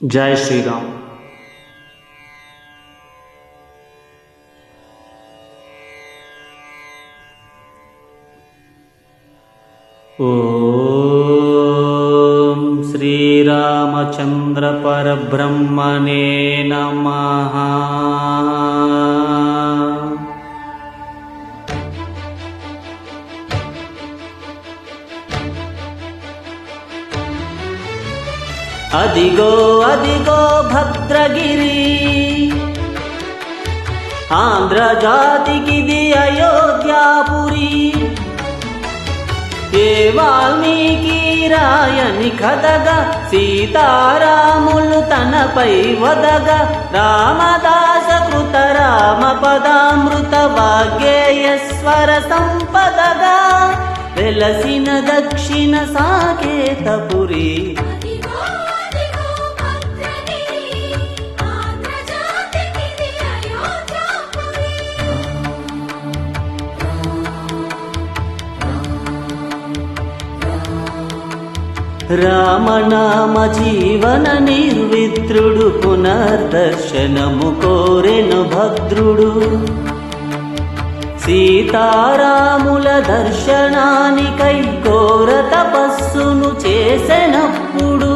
जय श्री राम। ओम श्री रामचंद्र परब्रह्मणे नमः। అదిగో అదిగో భద్రగిరి, ఆంధ్ర జాతికిది అయోధ్యాపురి. ఏ వాల్మీకి రాయని కథగా సీతారాములు తనపై వదగా, రామదాస కృత రామ పదామృత వాగ్గేయస్వర సంపదగా వెలసిన దక్షిణ సాకేతపురి. రామనామ జీవన నిర్విద్రుడు, పునర్దర్శనము కోరెను భద్రుడు. సీతారాముల దర్శనానికై ఘోర తపస్సును చేసెనప్పుడు,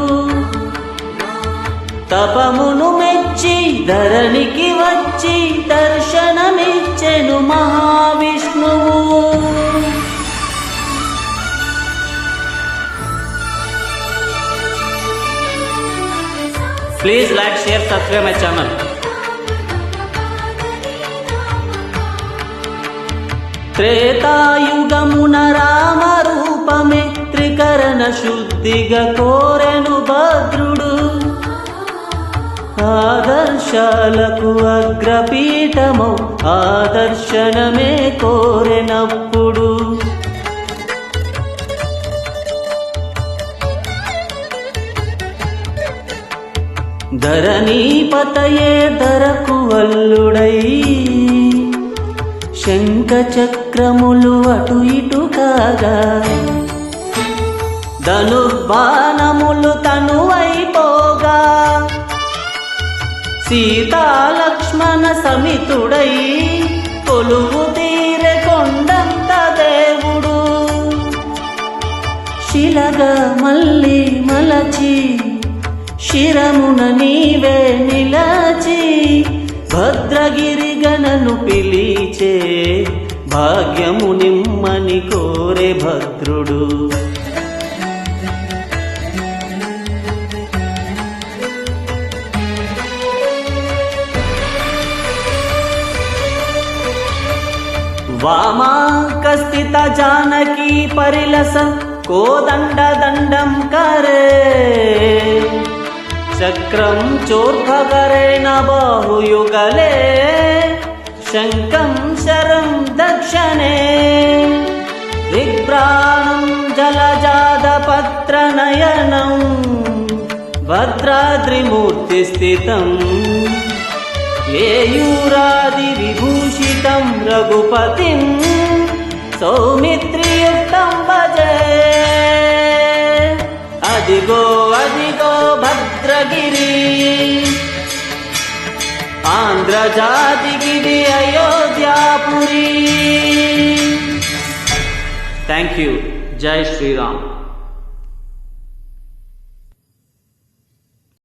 తపమును మెచ్చి ధరణికి వచ్చి దర్శనమిచ్చెను మహావిష్ణువు. Please like, share, subscribe my channel. త్రేతాయుగమున Rama రూపమే త్రికరణ శుద్ధిగా కోరెను భద్రుడు. ఆదర్శాలకు అగ్రపీఠమౌ ఆదర్శనమే కోరెనప్పుడు, ధరణీపతయే ధరకు అల్లుడై శంఖ చక్రములు అటు ఇటు కాగా, ధనుర్బాణములు తనువైపోగా, సీతాలక్ష్మణ సమితుడై కొలువు తీరె కొండంత దేవుడు. శిలగా మళ్ళీ మలచి శిరమున నీవే నిలచి, భద్రగిరి గణను పిలిచే భాగ్యము నిమ్మని కోరే భద్రుడు. వామాకస్థిత జానకి పరిలస కోదండ దండం కరే, చక్రం చోర్భకరేణ బాహుయుగలే, శంఖం శరం దక్షిణే, దిగ్భ్రాణం జలజాదపత్రనయనం, భద్రాద్రిమూర్తి స్థితం, ఏయూరాది విభూషితం రఘుపతిం, సౌమిత్రియుక్తం భజే. అదిగో అదిగో భద్రగిరి, ఆంధ్ర జాతికిది అయోధ్యాపురి. Thank you. జై శ్రీరామ్.